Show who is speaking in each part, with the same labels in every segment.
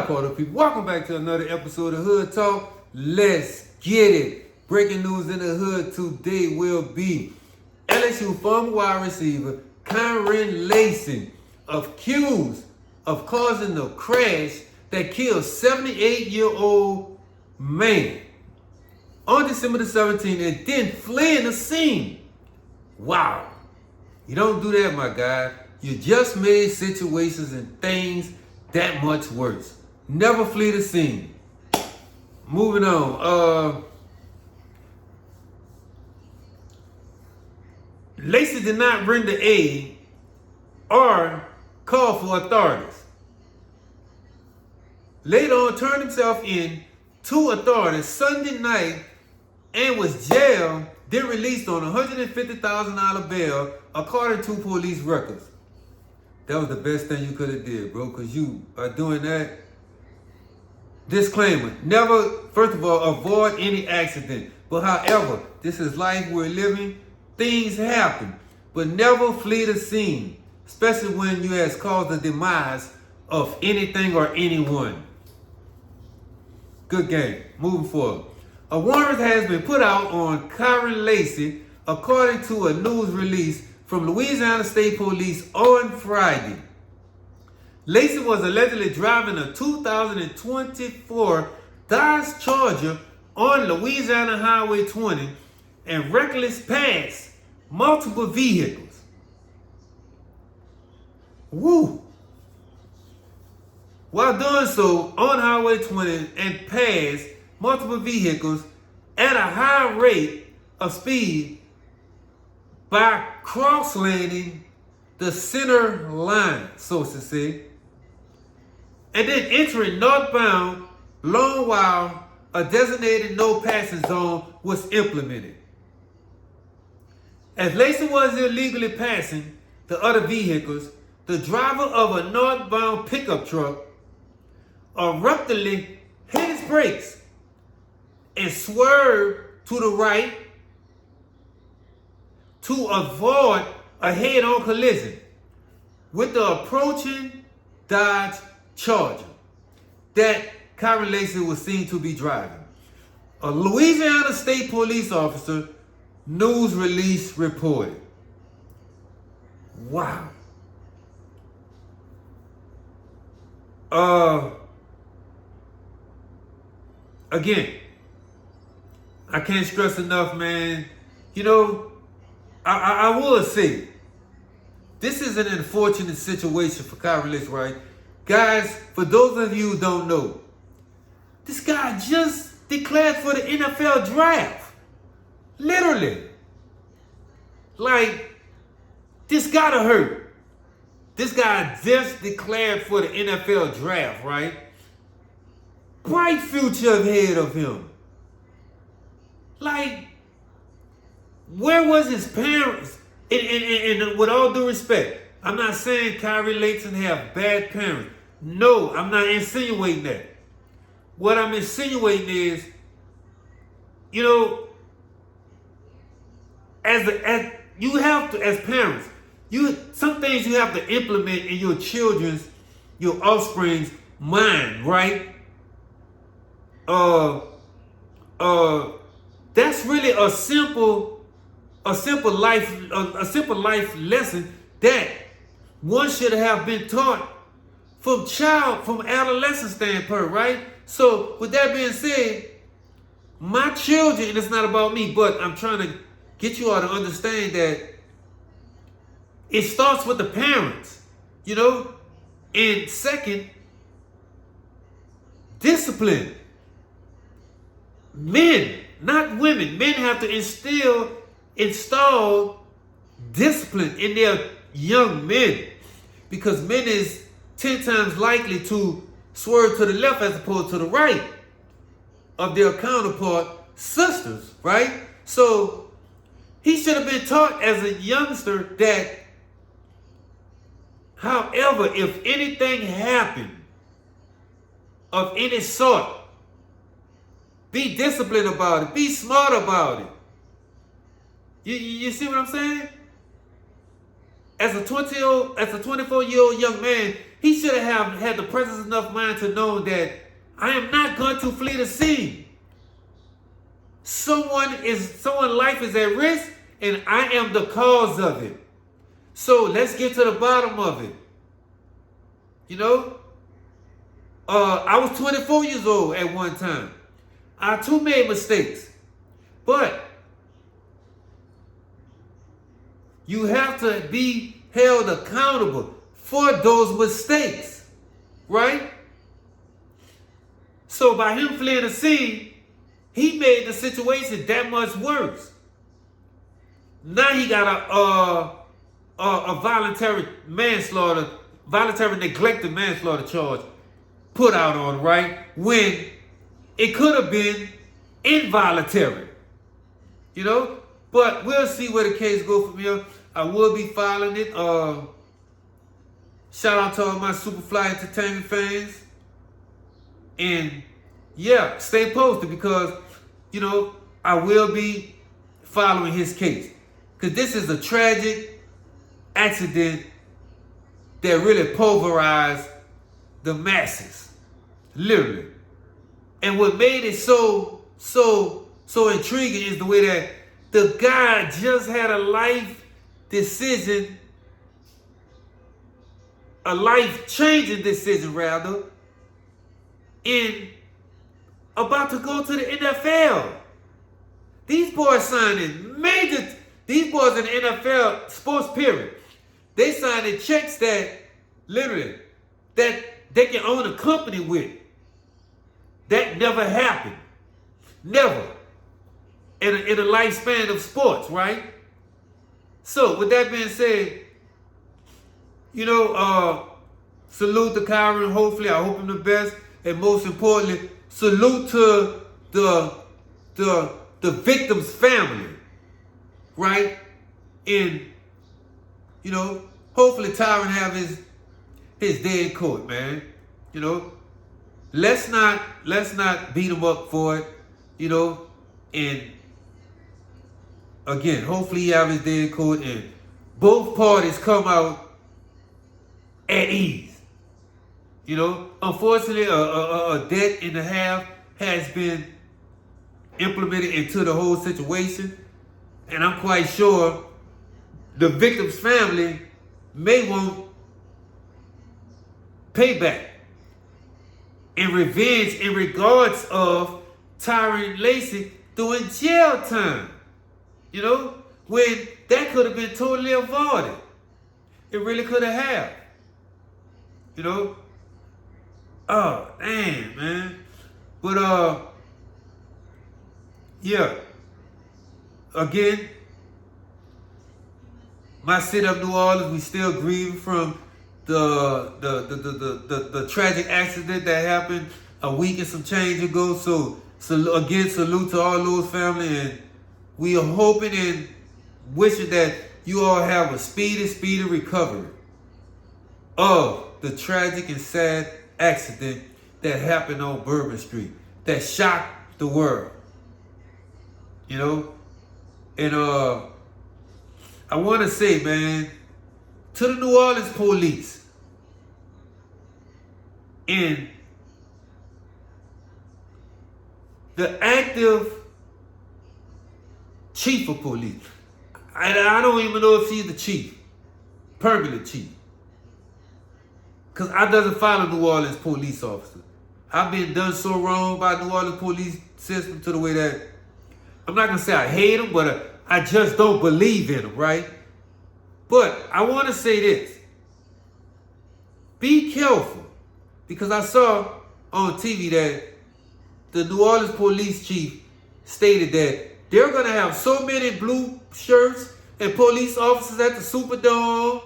Speaker 1: Party people, welcome back to another episode of Hood Talk. Let's get it. Breaking news in the hood today will be LSU former wide receiver Kyren Lacy accused of causing the crash that killed 78-year-old man on December the 17th and then fleeing the scene. Wow. You don't do that, my guy. You just made situations and things that much worse. Never flee the scene. Moving on. Lacy did not render aid or call for authorities. Later on, turned himself in to authorities Sunday night and was jailed, then released on a $150,000 bail, according to police records. That was the best thing you could have did, bro, because you are doing that. Disclaimer, never, first of all, avoid any accident. But however, this is life we're living. Things happen. But never flee the scene, especially when you has caused the demise of anything or anyone. Good game. Moving forward. A warrant has been put out on Kyren Lacy, according to a news release from Louisiana State Police on Friday. Lacy was allegedly driving a 2024 Dodge Charger on Louisiana Highway 20 and recklessly passed multiple vehicles. Woo! While doing so on Highway 20 and passed multiple vehicles at a high rate of speed by cross-landing the center line, sources say, and then entering northbound long while a designated no passing zone was implemented. As Lacy was illegally passing the other vehicles, the driver of a northbound pickup truck abruptly hit his brakes and swerved to the right to avoid a head-on collision with the approaching Dodge Charger that Kyren Lacy was seen to be driving. A Louisiana State Police officer news release reported. Wow. Again, I can't stress enough, man. You know, I will say, this is an unfortunate situation for Kyren Lacy, right? Guys, for those of you who don't know, this guy just declared for the NFL draft. Literally. Like, this gotta hurt. This guy just declared for the NFL draft, right? Bright future ahead of him. Like, where was his parents? And with all due respect, I'm not saying Kyren Lacy have bad parents. No, I'm not insinuating that. What I'm insinuating is, you know, as you have to, as parents, some things you have to implement in your children's, your offspring's mind, right? That's really a simple life lesson that one should have been taught from adolescent standpoint, right? So with that being said, my children, and it's not about me, but I'm trying to get you all to understand that it starts with the parents, you know? And second, discipline. Men, not women. Men have to install discipline in their young men, because men is 10 times likely to swerve to the left as opposed to the right of their counterpart sisters, right? So he should have been taught as a youngster that, however, if anything happened of any sort, be disciplined about it. Be smart about it. You see what I'm saying? As a 24-year-old young man, he should have had the presence enough mind to know that I am not going to flee the scene. Someone's life is at risk, and I am the cause of it. So let's get to the bottom of it. You know, I was 24 years old at one time. I too made mistakes, but you have to be held accountable for those mistakes, right? So by him fleeing the scene, he made the situation that much worse. Now he got a voluntary neglected manslaughter charge put out on, right? When it could have been involuntary, you know? But we'll see where the case goes from here. I will be filing it. Shout out to all my Superfly Entertainment fans. And yeah, stay posted because, you know, I will be following his case. Because this is a tragic accident that really pulverized the masses. Literally. And what made it so intriguing is the way that the guy just had a life decision, a life-changing decision rather, in about to go to the NFL. These boys signing these boys in the NFL sports period, they signing checks that literally, that they can own a company with. That never happened. Never. In a lifespan of sports, right? So, with that being said, you know, salute to Kyren. Hopefully, I hope him the best. And most importantly, salute to the victim's family, right? And, you know, hopefully Tyron have his day in court, man. You know, let's not beat him up for it, you know, and again, hopefully he have his day in court and both parties come out at ease. You know, unfortunately, a debt and a half has been implemented into the whole situation, and I'm quite sure the victim's family may want payback and revenge in regards of Kyren Lacy doing jail time. You know, when that could have been totally avoided. It really could have. You know? Oh, damn, man. But, yeah. Again, my city of New Orleans, we still grieving from the tragic accident that happened a week and some change ago. So again, salute to all those family, and we are hoping and wishing that you all have a speedy recovery of the tragic and sad accident that happened on Bourbon Street that shocked the world. You know? And I want to say, man, to the New Orleans police and the active chief of police. I don't even know if she's the chief, permanent chief. Because I doesn't follow New Orleans police officers. I've been done so wrong by New Orleans police system to the way that, I'm not going to say I hate them, but I just don't believe in them, right? But I want to say this. Be careful. Because I saw on TV that the New Orleans police chief stated that they're going to have so many blue shirts and police officers at the Superdome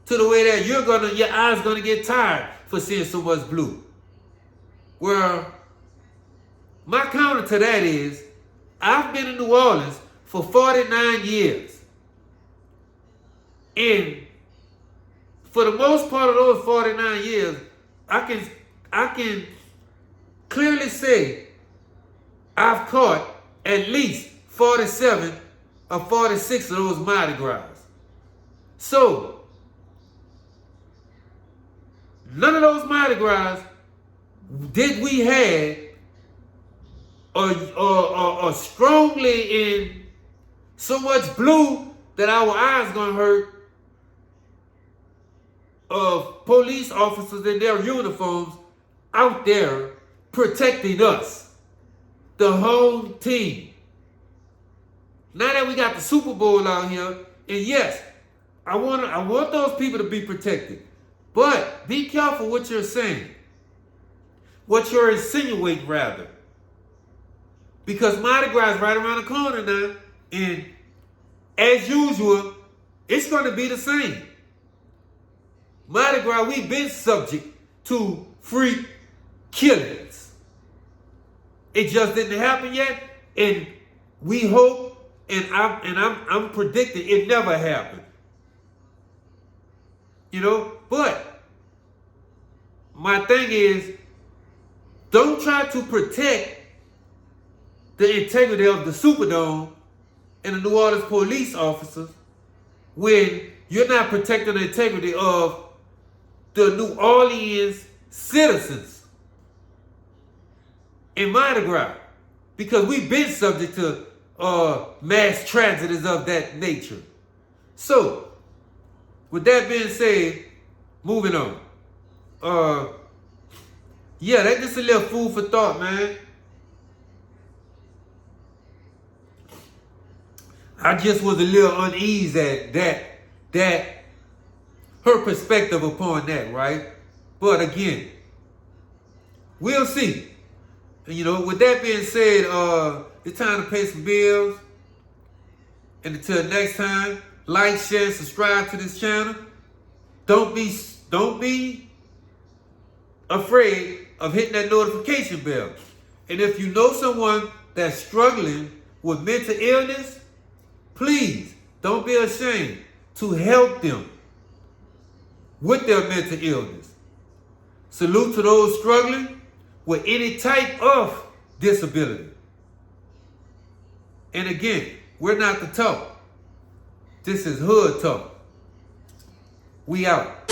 Speaker 1: to the way that your eyes going to get tired for seeing so much blue. Well, my counter to that is, I've been in New Orleans for 49 years. And for the most part of those 49 years, I can clearly say I've caught at least 47 or 46 of those Mardi Gras. So, none of those Mardi Gras did we have or strongly in so much blue that our eyes gonna hurt of police officers in their uniforms out there protecting us, the whole team. Now that we got the Super Bowl out here, and yes, I want those people to be protected, but be careful what you're saying, what you're insinuating rather, because Mardi Gras is right around the corner now, and as usual, it's going to be the same. Mardi Gras, we've been subject to freak killings. It just didn't happen yet, and we hope, and I'm predicting it never happened. You know, but my thing is, don't try to protect the integrity of the Superdome and the New Orleans police officers when you're not protecting the integrity of the New Orleans citizens in Mardi Gras, because we've been subject to mass tragedies of that nature. So, with that being said, moving on. Yeah, that's just a little food for thought, man. I just was a little uneasy at that her perspective upon that, right? But again, we'll see. You know, with that being said, it's time to pay some bills. And until next time, like, share, and subscribe to this channel. Don't be afraid of hitting that notification bell. And if you know someone that's struggling with mental illness, please don't be ashamed to help them with their mental illness. Salute to those struggling with any type of disability. And again, we're not the talk. This is Hood Talk. We out.